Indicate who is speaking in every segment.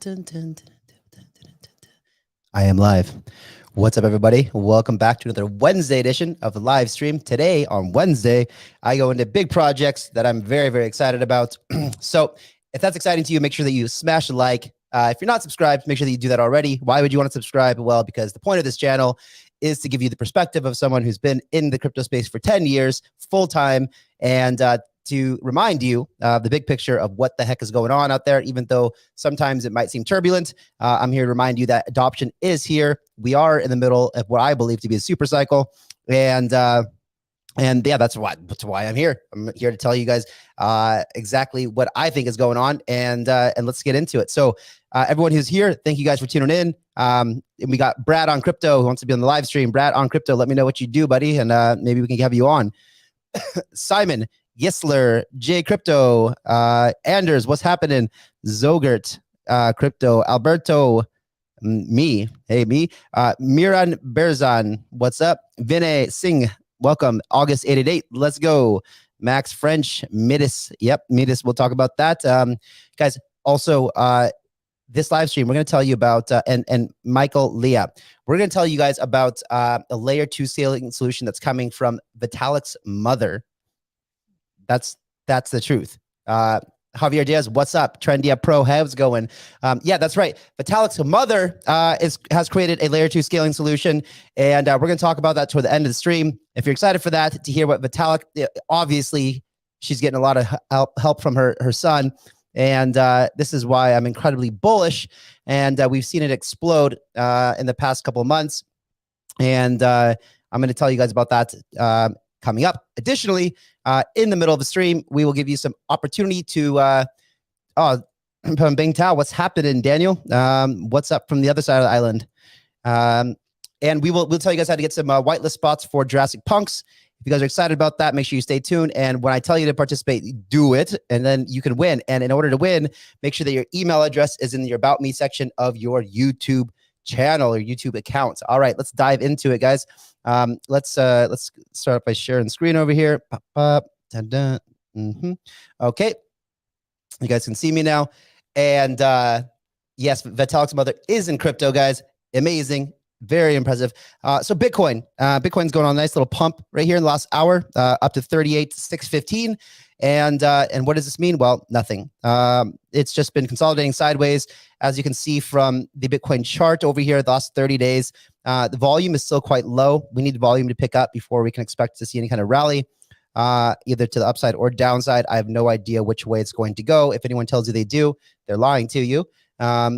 Speaker 1: I am live. What's up, everybody? Welcome back to another Wednesday edition of the live stream. Today, on Wednesday, I go into big projects that I'm very, very excited about. So if that's exciting to you, make sure that you smash the like. If you're not subscribed, make sure that you do that already. Why would you want to subscribe? Well, because the point of this channel is to give you the perspective of someone who's been in the crypto space for 10 years, full time, and to remind you the big picture of what the heck is going on out there, even though sometimes it might seem turbulent. I'm here to remind you that adoption is here. We are in the middle of what I believe to be a super cycle. And yeah, that's why I'm here. I'm here to tell you guys exactly what I think is going on, and let's get into it. So everyone who's here, thank you guys for tuning in. And we got Brad on crypto who wants to be on the live stream. Brad on crypto, let me know what you do, buddy, and maybe we can have you on. Simon Gisler, J Crypto, Anders, what's happening? Zogert, Crypto, Alberto, me, hey, me, Miran Berzan, what's up? Vinay Singh, welcome. August 888, let's go. Max French, Metis, yep, Metis, we'll talk about that. Guys, also, this live stream, we're going to tell you about, and Michael Leah, we're going to tell you guys about a layer 2 scaling solution that's coming from Vitaliks Mother. That's the truth. Javier Diaz, what's up? Trendy Pro, how's it going? Yeah, that's right. Vitaliks Mother has created a layer 2 scaling solution, and we're going to talk about that toward the end of the stream. If you're excited for that, to hear what Vitalik, obviously, she's getting a lot of help from her son, and this is why I'm incredibly bullish, and we've seen it explode in the past couple of months, and I'm going to tell you guys about that coming up. Additionally, in the middle of the stream, we will give you some opportunity to, from Bing Tao, what's happening, Daniel? What's up from the other side of the island? And we'll tell you guys how to get some whitelist spots for Jurassic Punks. If you guys are excited about that, make sure you stay tuned. And when I tell you to participate, do it, and then you can win. And in order to win, make sure that your email address is in your About Me section of your YouTube channel or YouTube account. All right, let's dive into it, guys. Let's start by sharing screen over here. Pop, pop, dun, dun. Okay, you guys can see me now. And yes, Vitaliks Mother is in crypto, guys. Amazing, very impressive. So Bitcoin's going on a nice little pump right here in the last hour, up to 38,615. And what does this mean? Well, nothing. It's just been consolidating sideways. As you can see from the Bitcoin chart over here, the last 30 days, the volume is still quite low. We need the volume to pick up before we can expect to see any kind of rally, either to the upside or downside. I have no idea which way it's going to go. If anyone tells you they do, they're lying to you.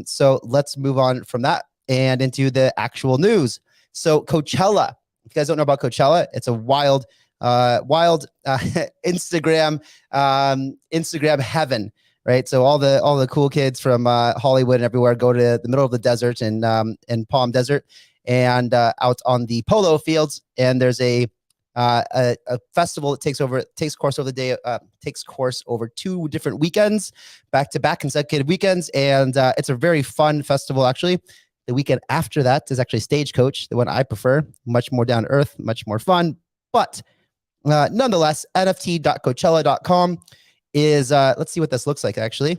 Speaker 1: So let's move on from that and into the actual news. So Coachella, if you guys don't know about Coachella, it's a wild Instagram heaven, right? So all the cool kids from Hollywood and everywhere go to the middle of the desert in Palm Desert and out on the polo fields, and there's a festival that takes course over 2 different weekends, back-to-back consecutive weekends, and it's a very fun festival actually. The weekend after that is actually Stagecoach, the one I prefer, much more down to earth, much more fun, but nonetheless, nft.coachella.com is, let's see what this looks like actually,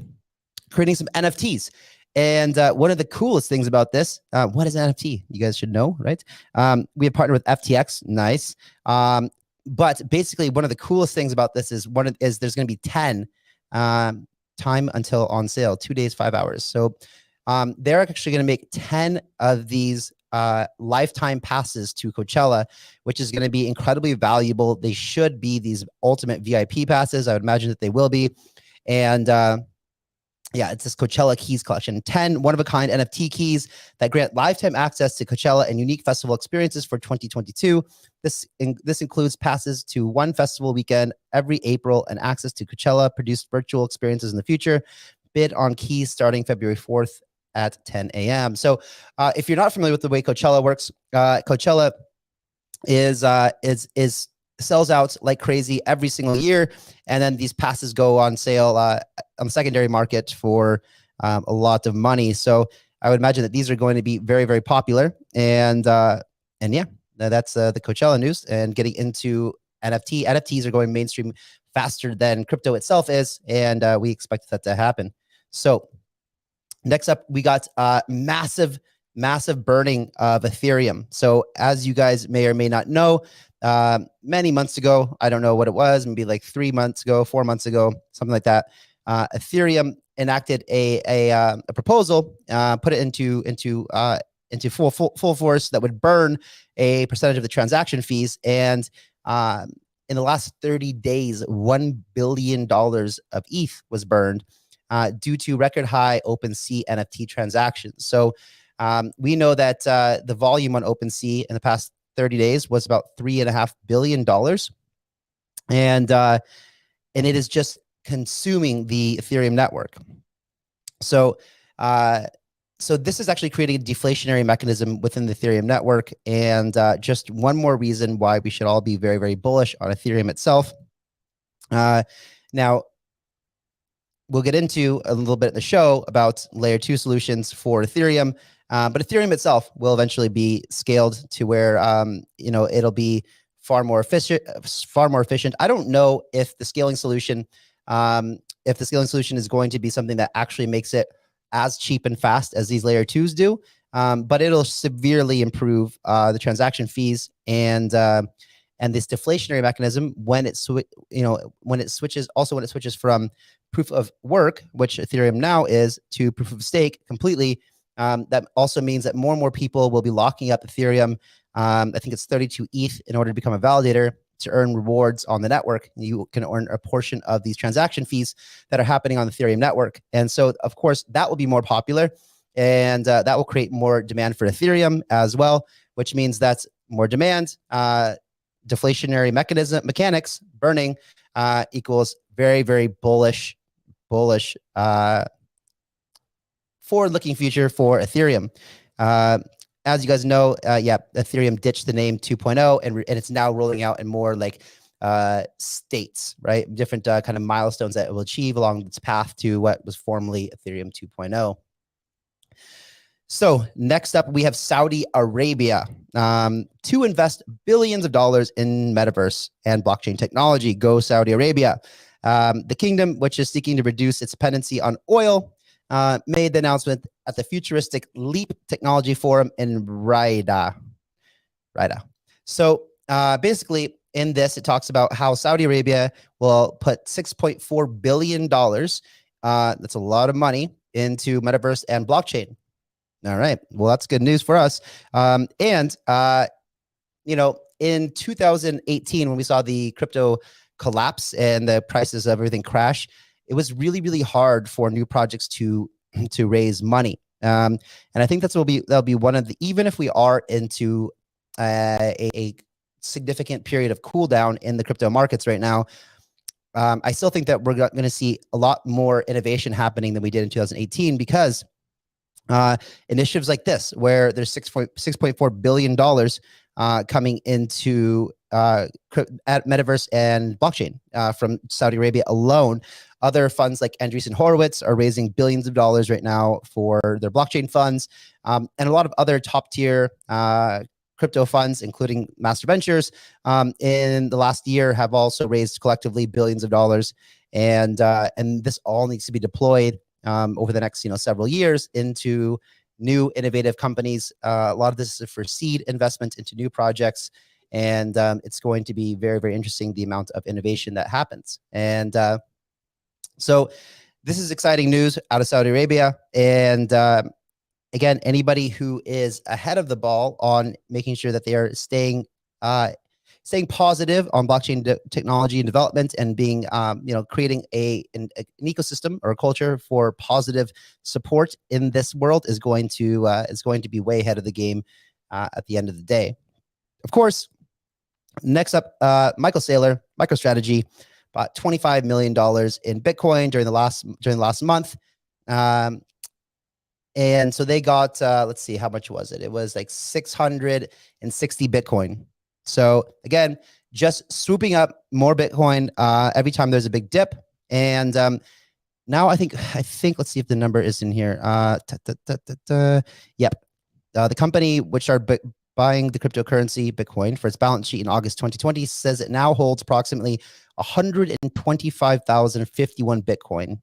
Speaker 1: creating some NFTs. And one of the coolest things about this, what is NFT? You guys should know, right? We have partnered with FTX, nice. But basically one of the coolest things about this is there's going to be 10 time until on sale, 2 days, 5 hours. So they're actually going to make 10 of these lifetime passes to Coachella, which is going to be incredibly valuable. They should be these ultimate VIP passes. I would imagine that they will be. And yeah, it's this Coachella Keys collection, 10 one-of-a-kind NFT keys that grant lifetime access to Coachella and unique festival experiences for 2022. This includes passes to one festival weekend every April and access to Coachella-produced virtual experiences in the future. Bid on keys starting February 4th at 10 a.m. So if you're not familiar with the way Coachella works, Coachella is sells out like crazy every single year, and then these passes go on sale on the secondary market for a lot of money. So I would imagine that these are going to be very, very popular. And yeah, that's the Coachella news. And getting into NFTs are going mainstream faster than crypto itself is, and we expect that to happen. So Next up, we got massive burning of Ethereum. So as you guys may or may not know, many months ago, I don't know what it was, maybe like 3 months ago, 4 months ago, something like that. Ethereum enacted a proposal, put it into full force that would burn a percentage of the transaction fees. And in the last 30 days, $1 billion of ETH was burned due to record high OpenSea NFT transactions. So we know that the volume on OpenSea in the past 30 days was about $3.5 billion. And it is just consuming the Ethereum network. So this is actually creating a deflationary mechanism within the Ethereum network. And just one more reason why we should all be very, very bullish on Ethereum itself. Now, we'll get into a little bit in the show about layer 2 solutions for Ethereum. But Ethereum itself will eventually be scaled to where, it'll be far more efficient. I don't know if the scaling solution is going to be something that actually makes it as cheap and fast as these layer 2s do. But it'll severely improve the transaction fees and this deflationary mechanism when it switches from proof of work, which Ethereum now is, to proof of stake completely. That also means that more and more people will be locking up Ethereum. I think it's 32 ETH in order to become a validator to earn rewards on the network. You can earn a portion of these transaction fees that are happening on the Ethereum network. And so, of course, that will be more popular, and that will create more demand for Ethereum as well, which means that's more demand, deflationary mechanics, burning equals very, very bullish forward-looking future for Ethereum. As you guys know, Ethereum ditched the name 2.0 and it's now rolling out in more like states, right? Different kind of milestones that it will achieve along its path to what was formerly Ethereum 2.0. So next up, we have Saudi Arabia to invest billions of dollars in metaverse and blockchain technology. Go Saudi Arabia. The kingdom, which is seeking to reduce its dependency on oil, made the announcement at the futuristic Leap Technology Forum in Riyadh. So basically, in this, it talks about how Saudi Arabia will put $6.4 billion, that's a lot of money, into metaverse and blockchain. All right. Well, that's good news for us. In 2018, when we saw the crypto collapse and the prices of everything crash, it was really, really hard for new projects to raise money. And I think that'll be one of the, even if we are into a significant period of cool down in the crypto markets right now, I still think that we're going to see a lot more innovation happening than we did in 2018 because initiatives like this, where there's $6.4 billion coming into at metaverse and blockchain from Saudi Arabia alone. Other funds like Andreessen Horowitz are raising billions of dollars right now for their blockchain funds, and a lot of other top tier crypto funds, including Master Ventures, in the last year have also raised collectively billions of dollars, and this all needs to be deployed over the next several years into new innovative companies. A lot of this is for seed investment into new projects, and it's going to be very, very interesting, the amount of innovation that happens. And so this is exciting news out of Saudi Arabia. And again, anybody who is ahead of the ball on making sure that they are staying positive on blockchain technology and development, and being, creating an ecosystem or a culture for positive support in this world is going to be way ahead of the game at the end of the day. Of course, next up, Michael Saylor, Microstrategy, bought $25 million in Bitcoin during the last month. And so they got, let's see, how much was it? It was like 660 Bitcoin. So again, just swooping up more Bitcoin every time there's a big dip. And now I think, let's see if the number is in here. Yep. The company which started buying the cryptocurrency Bitcoin for its balance sheet in August 2020 says it now holds approximately 125,051 Bitcoin.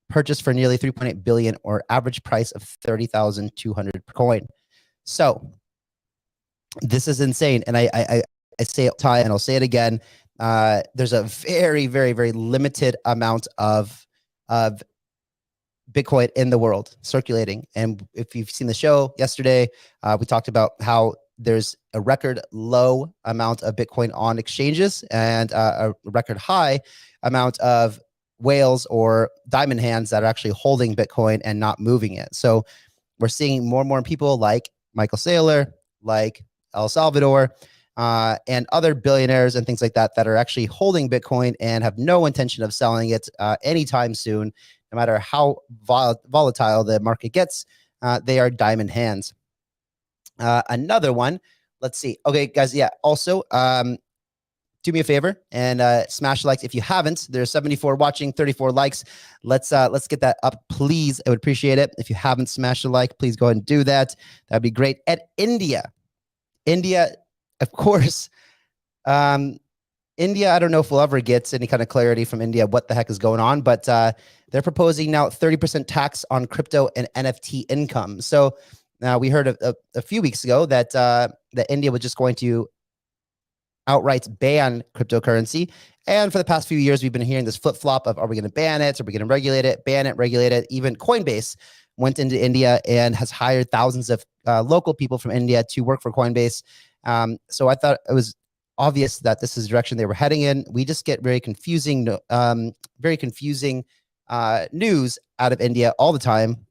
Speaker 1: purchased for nearly 3.8 billion, or average price of 30,200 per coin. So this is insane. And I say it time, and I'll say it again. There's a very, very, very limited amount of Bitcoin in the world circulating. And if you've seen the show yesterday, we talked about how there's a record low amount of Bitcoin on exchanges and a record high amount of whales or diamond hands that are actually holding Bitcoin and not moving it. So we're seeing more and more people like Michael Saylor, like El Salvador, and other billionaires and things like that that are actually holding Bitcoin and have no intention of selling it anytime soon. No matter how volatile the market gets, they are diamond hands. Another one, let's see. Okay, guys, yeah. Also, do me a favor and smash likes if you haven't. There's 74 watching, 34 likes. Let's get that up, please. I would appreciate it. If you haven't smashed a like, please go ahead and do that. That'd be great. At India, of course. India, I don't know if we'll ever get any kind of clarity from India what the heck is going on, but they're proposing now 30% tax on crypto and NFT income. So now we heard a few weeks ago that that India was just going to outright ban cryptocurrency. And for the past few years, we've been hearing this flip-flop of, are we going to ban it? Are we going to regulate it? Ban it, regulate it? Even Coinbase went into India and has hired thousands of local people from India to work for Coinbase. So I thought it was obvious that this is the direction they were heading in. We just get very confusing news out of India all the time.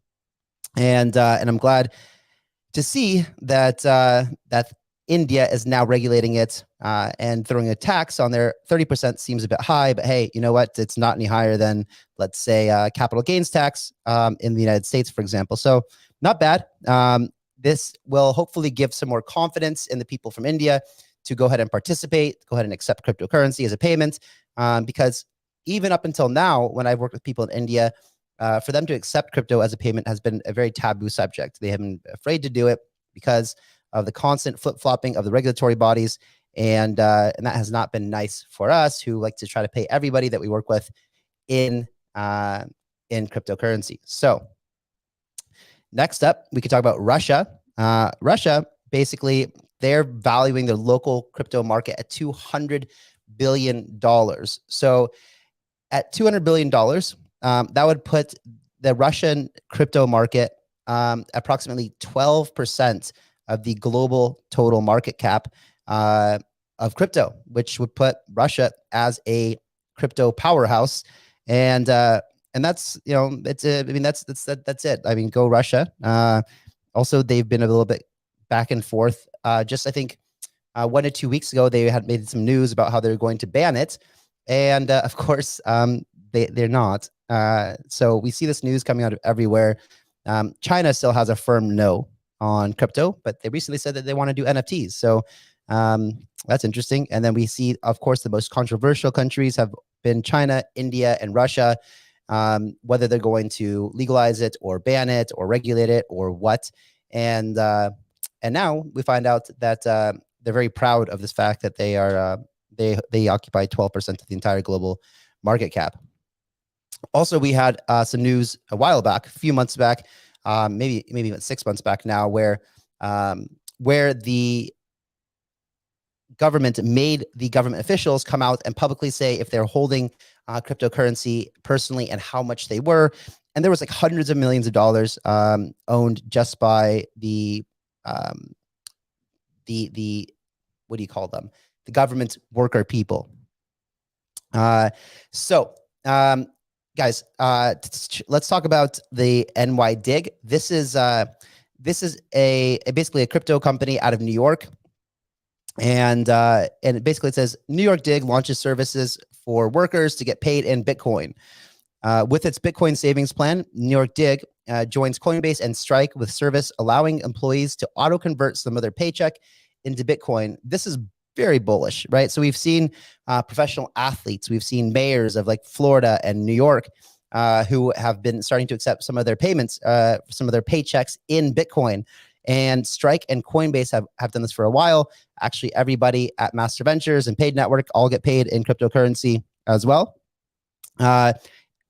Speaker 1: And I'm glad to see that that India is now regulating it and throwing a tax on their 30% seems a bit high, but hey, you know what? It's not any higher than, let's say, capital gains tax in the United States, for example. So not bad. This will hopefully give some more confidence in the people from India to go ahead and participate, go ahead and accept cryptocurrency as a payment. Because even up until now, when I've worked with people in India, for them to accept crypto as a payment has been a very taboo subject. They have been afraid to do it because of the constant flip-flopping of the regulatory bodies. And that has not been nice for us, who like to try to pay everybody that we work with in cryptocurrency. So next up, we could talk about Russia. Russia, basically, they're valuing their local crypto market at $200 billion. So at $200 billion, that would put the Russian crypto market approximately 12% of the global total market cap of crypto, which would put Russia as a crypto powerhouse. And that's, you know, it's I mean, that's it. I mean, go Russia. Also, they've been a little bit back and forth. Just I think 1 to 2 weeks ago, they had made some news about how they're going to ban it, and of course, they're not. So we see this news coming out of everywhere. China still has a firm no on crypto, but they recently said that they want to do NFTs. So that's interesting. And then we see, of course, the most controversial countries have been China, India, and Russia. Whether they're going to legalize it or ban it or regulate it or what. And now we find out that they're very proud of this fact that they are they occupy 12% of the entire global market cap. Also, we had some news a while back, a few months back, maybe even 6 months back now, where the government made the government officials come out and publicly say if they're holding cryptocurrency personally and how much they were. And there was like hundreds of millions of dollars owned just by the what do you call them? The government worker people. So guys, let's talk about the NY Dig. This is basically a crypto company out of New York. And basically it says New York Dig launches services for workers to get paid in Bitcoin. With its Bitcoin savings plan, New York Dig joins Coinbase and Strike with service allowing employees to auto-convert some of their paycheck into Bitcoin. This is very bullish, right? So we've seen professional athletes, we've seen mayors of like Florida and New York who have been starting to accept some of their payments, some of their paychecks in Bitcoin. And Strike and Coinbase have done this for a while. Actually, everybody at Master Ventures and Paid Network all get paid in cryptocurrency as well.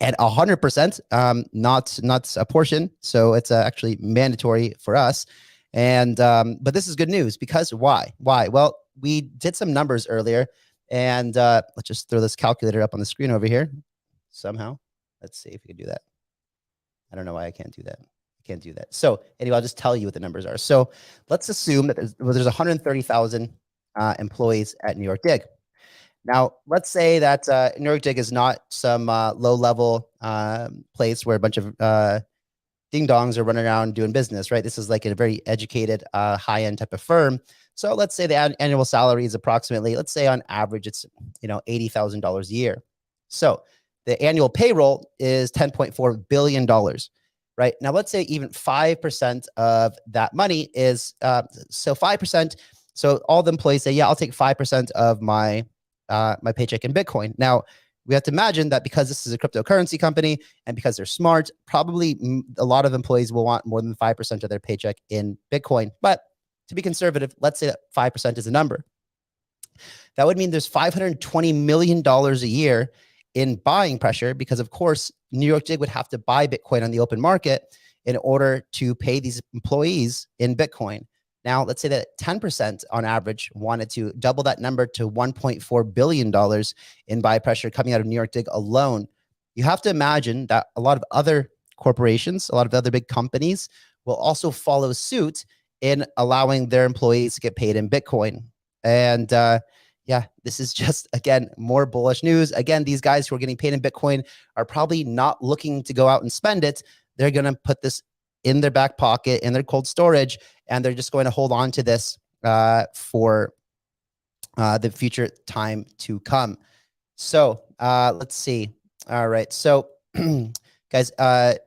Speaker 1: and 100%, not a portion. So it's actually mandatory for us. And but this is good news because why? Well, we did some numbers earlier, and let's just throw this calculator up on the screen over here somehow. Let's see if we can do that. I don't know why I can't do that. I can't do that. So anyway, I'll just tell you what the numbers are. So let's assume that there's 130,000 employees at New York Dig. Now, let's say that New York Dig is not some low-level place where a bunch of ding-dongs are running around doing business, right? This is like a very educated, high-end type of firm. So let's say the annual salary is approximately, let's say on average, it's $80,000 a year. So the annual payroll is $10.4 billion, right? Now, let's say even 5% of that money is, so 5%. So all the employees say, yeah, I'll take 5% of my my paycheck in Bitcoin. Now, we have to imagine that because this is a cryptocurrency company and because they're smart, probably a lot of employees will want more than 5% of their paycheck in Bitcoin. But to be conservative, let's say that 5% is a number. That would mean there's $520 million a year in buying pressure because, of course, New York Dig would have to buy Bitcoin on the open market in order to pay these employees in Bitcoin. Now, let's say that 10% on average wanted to double that number to $1.4 billion in buy pressure coming out of New York Dig alone. You have to imagine that a lot of other corporations, a lot of other big companies will also follow suit in allowing their employees to get paid in Bitcoin. And yeah, this is just, again, more bullish news. Again, these guys who are getting paid in Bitcoin are probably not looking to go out and spend it. They're going to put this in their back pocket, in their cold storage, and they're just going to hold on to this for the future time to come. So let's see. All right. So guys, all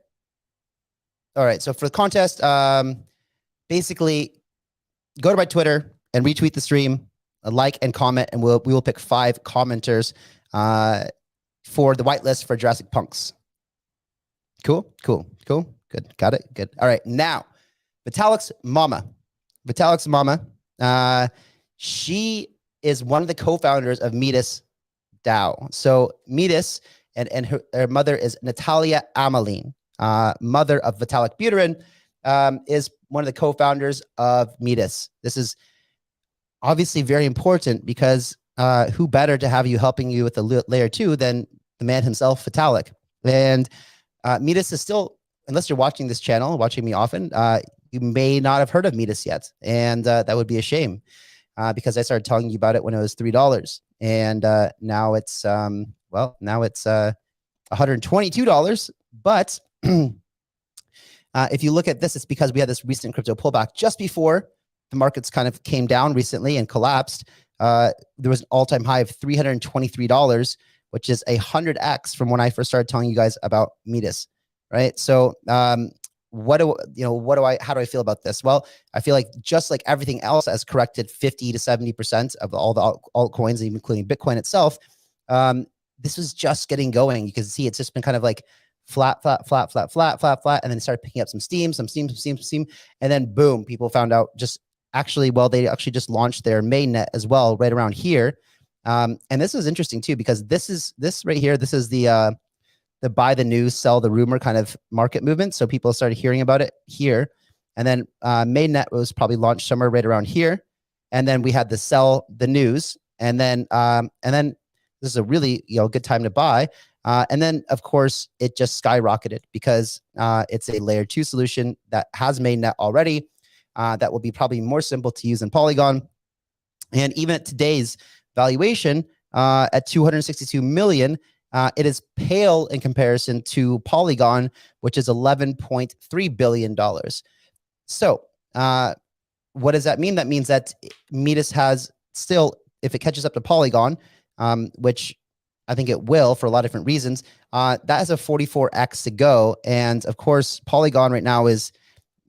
Speaker 1: right. So for the contest, basically go to my Twitter and retweet the stream, like and comment, and we will pick 5 commenters for the whitelist for Jurassic Punks. Cool. Good. Got it. Good. All right. Now, Vitaliks Mama. She is one of the co-founders of Metis DAO. So Metis and her mother is Natalia Ameline, mother of Vitalik Buterin, is one of the co-founders of Metis. This is obviously very important because who better to have you helping you with the layer 2 than the man himself, Vitalik. And Metis is still, unless you're watching this channel, watching me often, you may not have heard of Metis yet. And that would be a shame because I started telling you about it when it was $3. And now it's, well, now it's $122. But if you look at this, it's because we had this recent crypto pullback just before the markets kind of came down recently and collapsed. There was an all-time high of $323, which is 100x from when I first started telling you guys about Metis, right? So how do I feel about this? Well, I feel like just like everything else has corrected 50 to 70% of all the altcoins, including Bitcoin itself. This was just getting going. You can see it's just been kind of like flat, and then it started picking up some steam, and then boom, people found out they actually just launched their mainnet as well right around here. And this is interesting too, because this right here, this is the buy the news, sell the rumor kind of market movement. So people started hearing about it here. And then mainnet was probably launched somewhere right around here. And then we had the sell the news. And then this is a really good time to buy. And then, of course, it just skyrocketed because it's a layer 2 solution that has mainnet already. That will be probably more simple to use in Polygon. And even at today's valuation at 262 million, it is pale in comparison to Polygon, which is $11.3 billion. So what does that mean? That means that Metis has still, if it catches up to Polygon, which I think it will for a lot of different reasons, that has a 44x to go. And of course, Polygon right now is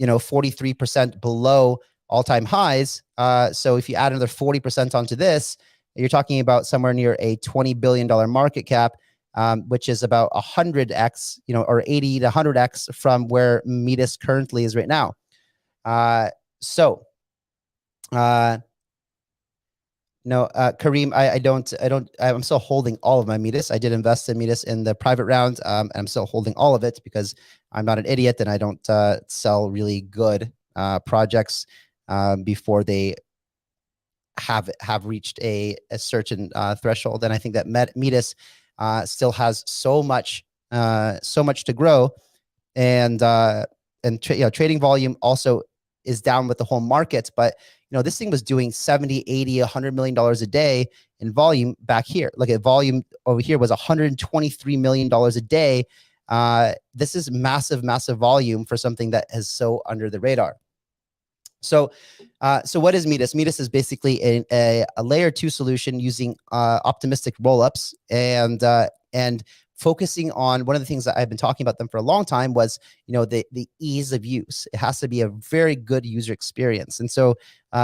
Speaker 1: 43% below all-time highs. So if you add another 40% onto this, you're talking about somewhere near a $20 billion market cap, which is about 100x, or 80 to 100x from where Metis currently is right now. So No, Kareem, I'm still holding all of my Metis. I did invest in Metis in the private round, and I'm still holding all of it because I'm not an idiot and I don't sell really good projects before they have reached a certain threshold. And I think that Metis still has so much to grow, and trading volume also is down with the whole market. But this thing was doing 70, 80, $100 million a day in volume back here. Look at volume over here was $123 million a day. This is massive volume for something that is so under the radar. So what is Metis? Metis is basically a layer 2 solution using optimistic rollups and focusing on one of the things that I've been talking about them for a long time was, the ease of use. It has to be a very good user experience. And so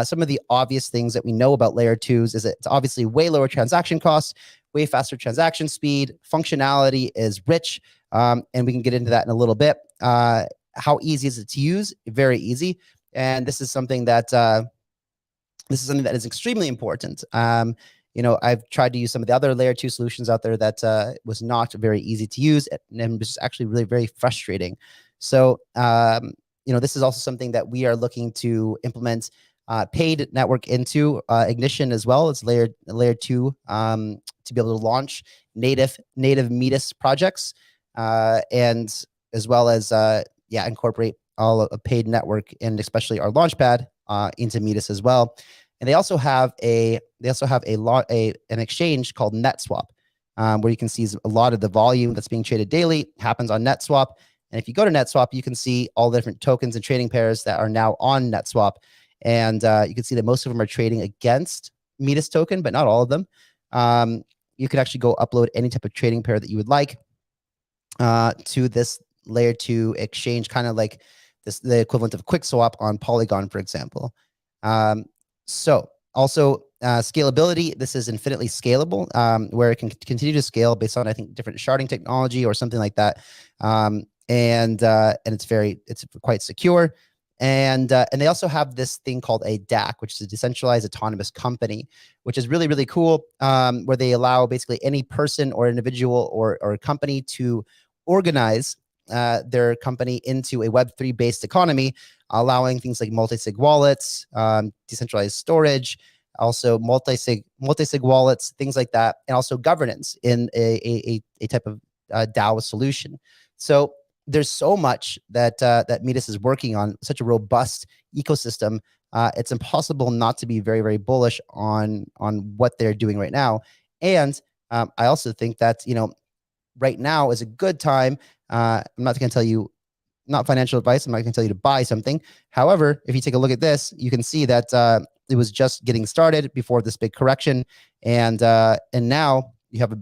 Speaker 1: some of the obvious things that we know about layer 2s is that it's obviously way lower transaction costs, way faster transaction speed, functionality is rich, and we can get into that in a little bit. How easy is it to use? Very easy. And this is something that is extremely important. I've tried to use some of the other layer 2 solutions out there that was not very easy to use and was actually really very frustrating. So, this is also something that we are looking to implement paid network into Ignition as well. It's layer 2 to be able to launch native Metis projects and as well as incorporate all a paid network and especially our launchpad into Metis as well. And they also have an exchange called NetSwap, where you can see a lot of the volume that's being traded daily happens on NetSwap. And if you go to NetSwap, you can see all the different tokens and trading pairs that are now on NetSwap. And you can see that most of them are trading against Metis token, but not all of them. You could actually go upload any type of trading pair that you would like to this layer 2 exchange, kind of like the equivalent of QuickSwap on Polygon, for example. So also scalability, this is infinitely scalable, where it can continue to scale based on, I think, different sharding technology or something like that. And it's quite secure. And they also have this thing called a DAC, which is a decentralized autonomous company, which is really, really cool, where they allow basically any person or individual or company to organize their company into a Web3 based economy, allowing things like multi-sig wallets, decentralized storage, also multi-sig wallets, things like that, and also governance in a type of DAO solution. So there's so much that Metis is working on, such a robust ecosystem. It's impossible not to be very, very bullish on what they're doing right now. And I also think that right now is a good time. I'm not going to tell you, not financial advice. I'm not going to tell you to buy something. However, if you take a look at this, you can see that it was just getting started before this big correction, and now you have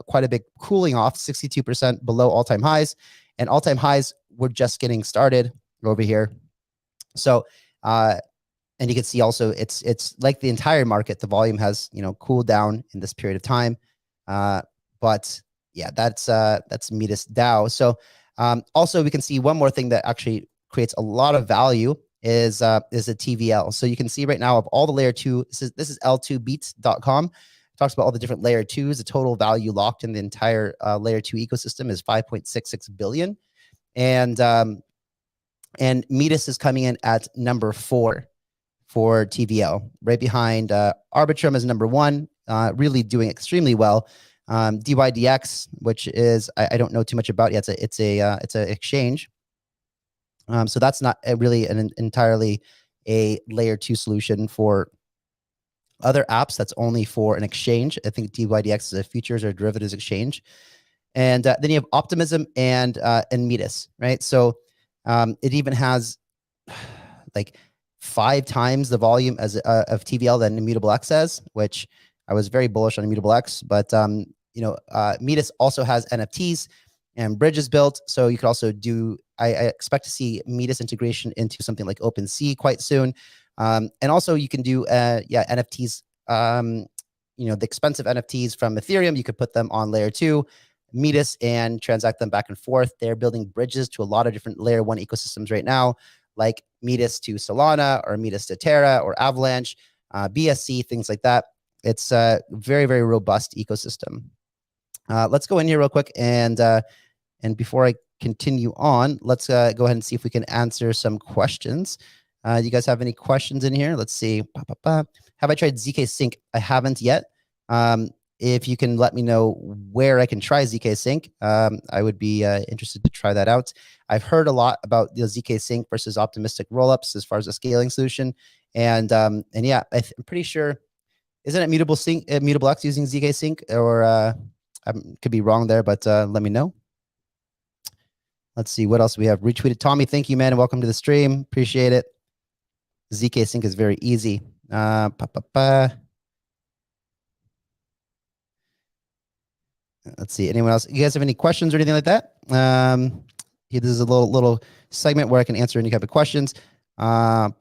Speaker 1: quite a big cooling off, 62% below all-time highs, and all-time highs were just getting started over here. So, and you can see also it's like the entire market, the volume has cooled down in this period of time, but yeah, that's Metis DAO. So also we can see one more thing that actually creates a lot of value is a TVL. So you can see right now of all the layer 2, this is L2beats.com. Talks about all the different layer 2s. The total value locked in the entire layer 2 ecosystem is 5.66 billion. And Metis is coming in at number 4 for TVL, right behind Arbitrum is number 1, really doing extremely well. DYDX, which is I don't know too much about yet. It's an exchange. So that's not really an entirely a layer 2 solution for other apps. That's only for an exchange. I think DYDX is a futures or derivatives exchange. And then you have Optimism and Metis, right? So it even has like 5 times the volume as of TVL than Immutable X has, which I was very bullish on Immutable X. But Metis also has NFTs and bridges built, so you could also do. I expect to see Metis integration into something like OpenSea quite soon, and also you can do NFTs. The expensive NFTs from Ethereum, you could put them on layer 2 Metis and transact them back and forth. They're building bridges to a lot of different layer 1 ecosystems right now, like Metis to Solana or Metis to Terra or Avalanche, BSC, things like that. it's a very, very robust ecosystem. Let's go in here real quick, and before I continue on, let's go ahead and see if we can answer some questions. You guys have any questions in here? Let's see. Have I tried ZK Sync? I haven't yet. If you can let me know where I can try ZK Sync, I would be interested to try that out. I've heard a lot about the ZK Sync versus optimistic rollups as far as a scaling solution, and yeah, I'm pretty sure. Isn't it Mutable X using ZK Sync, or I could be wrong there, but let me know. Let's see what else we have. Retweeted Tommy, thank you, man, and welcome to the stream. Appreciate it. ZK Sync is very easy. Let's see. Anyone else? You guys have any questions or anything like that? This is a little segment where I can answer any type of questions. Kind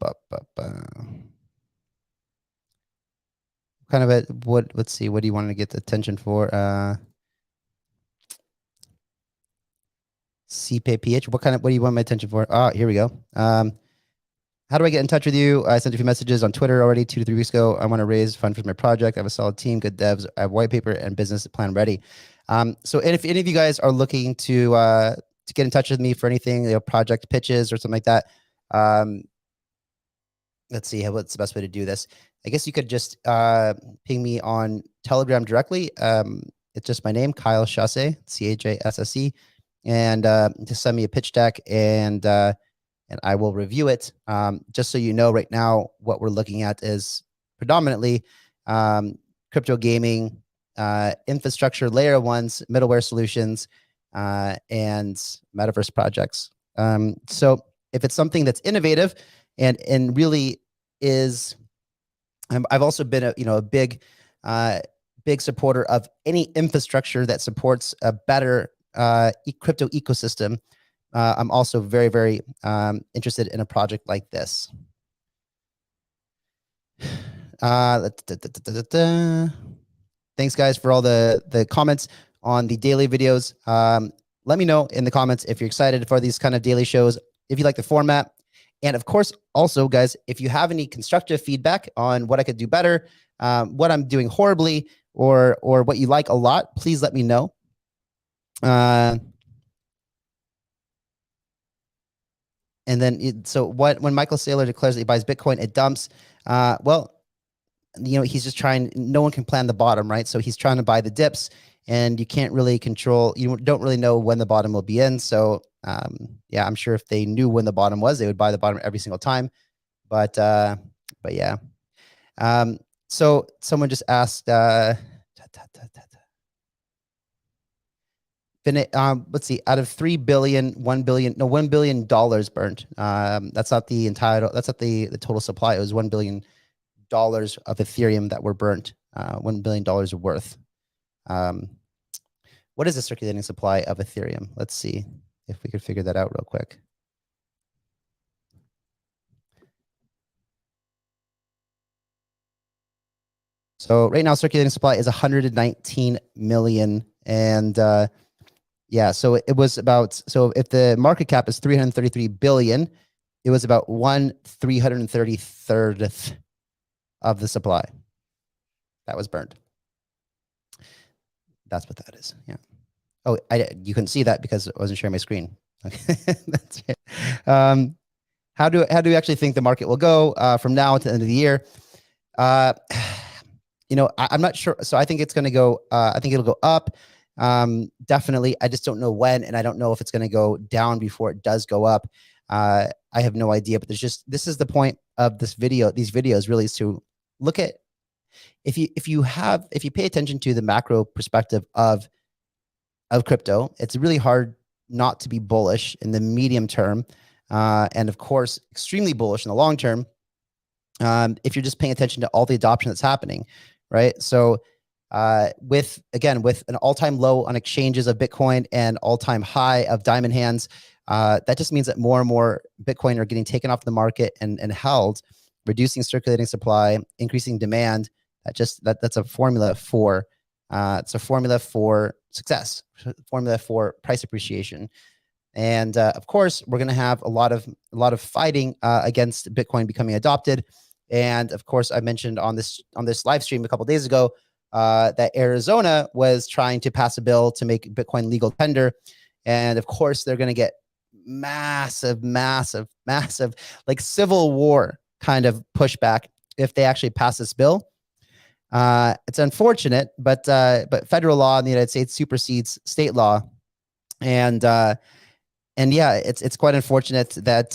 Speaker 1: of a what? Let's see. What do you want to get the attention for? CPayPH. What do you want my attention for? Here we go. How do I get in touch with you? I sent a few messages on Twitter already 2 to 3 weeks ago. I want to raise funds for my project. I have a solid team, good devs. I have white paper and business plan ready. So if any of you guys are looking to get in touch with me for anything, project pitches or something like that, let's see what's the best way to do this. I guess you could just ping me on Telegram directly. It's just my name, Kyle Chasse, CHASSE, and just send me a pitch deck, and I will review it. Just so you know, right now, what we're looking at is predominantly crypto gaming, infrastructure, layer ones, middleware solutions, and metaverse projects. So if it's something that's innovative and really is, I've also been a big supporter of any infrastructure that supports a better crypto ecosystem. I'm also very, very interested in a project like this. Thanks, guys, for all the comments on the daily videos. Let me know in the comments if you're excited for these kind of daily shows, if you like the format. And of course, also, guys, if you have any constructive feedback on what I could do better, what I'm doing horribly, or what you like a lot, please let me know. And then, when Michael Saylor declares that he buys Bitcoin, it dumps. Well, he's just trying. No one can plan the bottom, right? So he's trying to buy the dips, and you can't really control. You don't really know when the bottom will be in. So, yeah, I'm sure if they knew when the bottom was, they would buy the bottom every single time. But yeah. So someone just asked. Let's see, out of $3 billion, $1 billion burnt. That's not the entire, that's not the total supply. It was $1 billion of Ethereum that were burnt, $1 billion worth. What is the circulating supply of Ethereum? Let's see if we could figure that out real quick. So right now, circulating supply is 119 million. And yeah, so it was about, so if the market cap is 333 billion, it was about 1/333 of the supply that was burned. That's what that is. Yeah. Oh, you couldn't see that because I wasn't sharing my screen. Okay, that's it. How do we actually think the market will go from now to the end of the year? I'm not sure. So I think it's going to go. I think it'll go up. Definitely. I just don't know when, and I don't know if it's going to go down before it does go up. I have no idea, but this is the point of this video. These videos really is to look at, if you pay attention to the macro perspective of crypto, it's really hard not to be bullish in the medium term. And of course, extremely bullish in the long term. If you're just paying attention to all the adoption that's happening, right? So, with an all-time low on exchanges of Bitcoin and all-time high of diamond hands, that just means that more and more Bitcoin are getting taken off the market and held, reducing circulating supply, increasing demand. That's a formula for it's a formula for success, formula for price appreciation. And of course, we're going to have a lot of fighting against Bitcoin becoming adopted. And of course, I mentioned on this live stream a couple of days ago that Arizona was trying to pass a bill to make Bitcoin legal tender. And of course, they're going to get massive, like civil war kind of pushback if they actually pass this bill. It's unfortunate, but federal law in the United States supersedes state law, and yeah, it's quite unfortunate that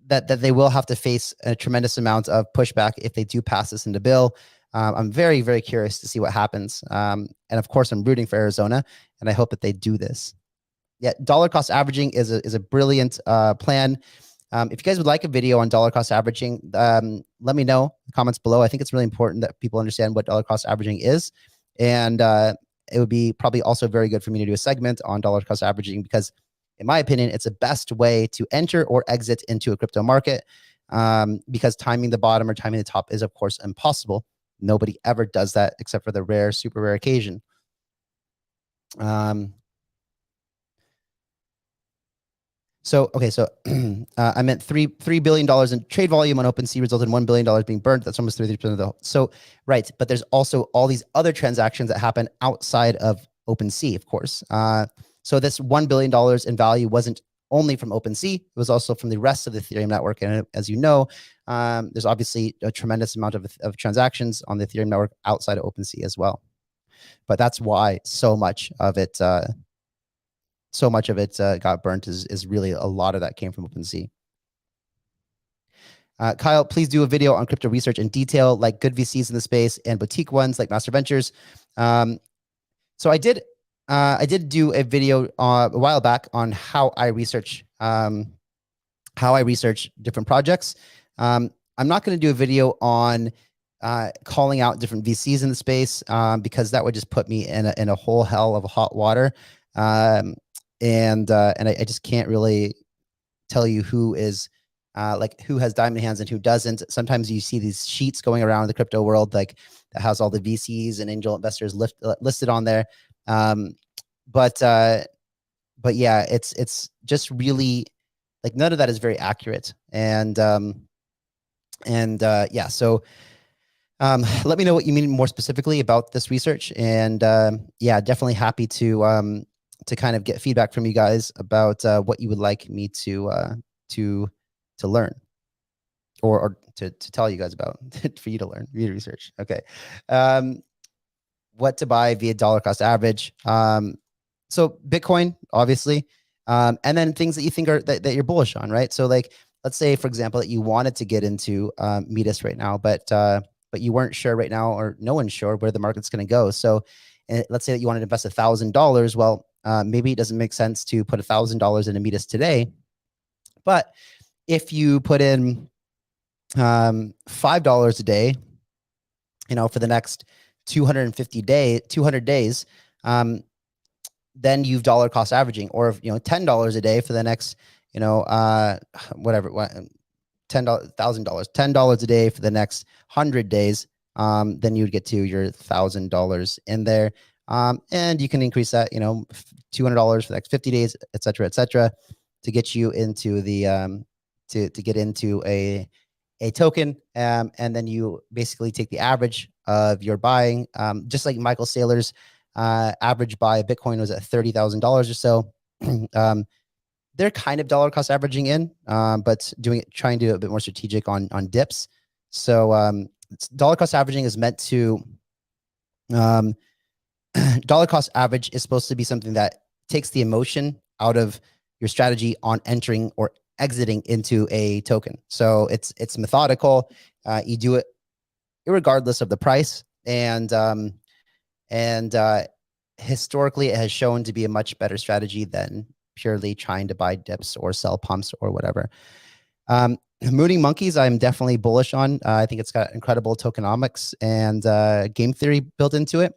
Speaker 1: that they will have to face a tremendous amount of pushback if they do pass this into bill. I'm very, very curious to see what happens, and of course, I'm rooting for Arizona, and I hope that they do this. Yeah, dollar cost averaging is a brilliant plan. If you guys would like a video on dollar cost averaging, let me know in the comments below. I think it's really important that people understand what dollar cost averaging is. And it would be probably also very good for me to do a segment on dollar cost averaging because, in my opinion, it's the best way to enter or exit into a crypto market because timing the bottom or timing the top is, of course, impossible. Nobody ever does that except for the rare, super rare occasion. So, okay, so I meant $3 billion in trade volume on OpenSea resulted in $1 billion being burned. That's almost 33% of the whole. So, right, but there's also all these other transactions that happen outside of OpenSea, of course. So this $1 billion in value wasn't only from OpenSea, it was also from the rest of the Ethereum network. And as you know, there's obviously a tremendous amount of transactions on the Ethereum network outside of OpenSea as well. But that's why so much of it got burnt is really a lot of that came from OpenSea. Kyle, please do a video on crypto research in detail, like good VCs in the space and boutique ones like Master Ventures. So I did do a video a while back on how I research different projects. I'm not going to do a video on calling out different VCs in the space because that would just put me in a whole hell of hot water. And I just can't really tell you who is like who has diamond hands and who doesn't. Sometimes you see these sheets going around the crypto world, like that has all the VCs and angel investors listed on there. But yeah, it's just really like none of that is very accurate. And yeah, so let me know what you mean more specifically about this research. And yeah, definitely happy to kind of get feedback from you guys about what you would like me to learn or to tell you guys about for you to learn, via research. Okay. What to buy via dollar cost average. So Bitcoin, obviously, and then things that you think are that you're bullish on, right? So like, let's say, for example, that you wanted to get into Metis right now, but you weren't sure right now, or no one's sure where the market's going to go. So let's say that you wanted to invest $1,000. Well, maybe it doesn't make sense to put $1,000 into Metis today, but if you put in $5 a day, for the next 200 days, then you've dollar cost averaging, or if $10 a day for the next whatever, $1,000, $10 a day for the next 100 days, then you would get to your $1,000 in there. And you can increase that, $200 for the next 50 days, et cetera, to get you into the, to get into a token. And then you basically take the average of your buying, just like Michael Saylor's average buy of Bitcoin was at $30,000 or so. They're kind of dollar cost averaging in, but trying to do a bit more strategic on dips. So dollar cost averaging is meant to, dollar cost average is supposed to be something that takes the emotion out of your strategy on entering or exiting into a token. So it's methodical. You do it regardless of the price, and historically it has shown to be a much better strategy than purely trying to buy dips or sell pumps or whatever. Mooning monkeys, I'm definitely bullish on. I think it's got incredible tokenomics and game theory built into it.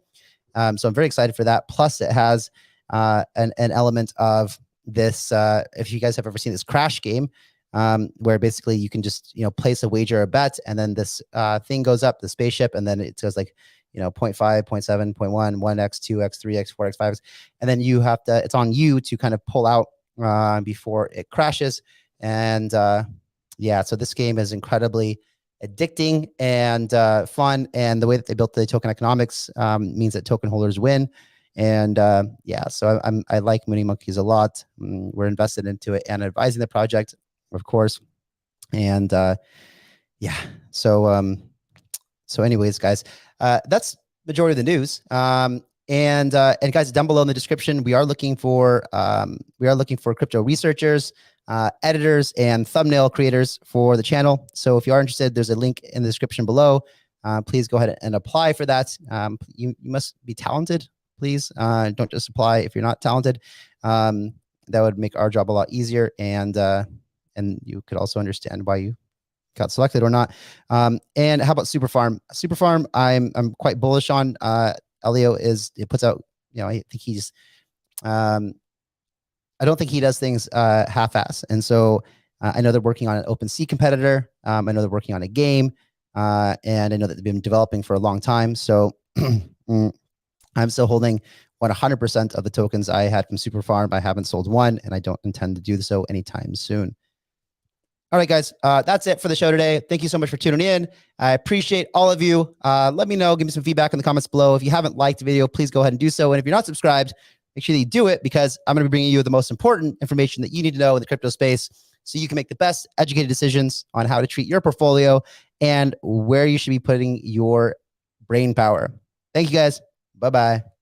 Speaker 1: So I'm very excited for that. Plus, it has an element of this. If you guys have ever seen this crash game, where basically you can just place a wager or a bet, and then this thing goes up, the spaceship, and then it says like 0.5, 0.7, 0.1, 1x, 2x, 3x, 4x, 5x, and then you have to. It's on you to kind of pull out before it crashes, and yeah, so this game is incredibly addicting and fun. And the way that they built the token economics means that token holders win. And yeah, so I like Mooney Monkeys a lot. We're invested into it and advising the project, of course. And yeah, so so anyways, guys, that's majority of the news. And guys, down below in the description, we are looking for crypto researchers, editors, and thumbnail creators for the channel. So if you are interested, there's a link in the description below. Please go ahead and apply for that. You must be talented, please. Don't just apply if you're not talented. That would make our job a lot easier, and you could also understand why you got selected or not. And how about Superfarm? Superfarm, I'm quite bullish on. Elio it puts out, I think he's, I don't think he does things half-ass. And so I know they're working on an OpenSea competitor. I know they're working on a game, and I know that they've been developing for a long time. So I'm still holding 100% of the tokens I had from Superfarm. I haven't sold one, and I don't intend to do so anytime soon. All right, guys, that's it for the show today. Thank you so much for tuning in. I appreciate all of you. Let me know. Give me some feedback in the comments below. If you haven't liked the video, please go ahead and do so. And if you're not subscribed, make sure that you do it, because I'm going to be bringing you the most important information that you need to know in the crypto space so you can make the best educated decisions on how to treat your portfolio and where you should be putting your brain power. Thank you, guys. Bye-bye.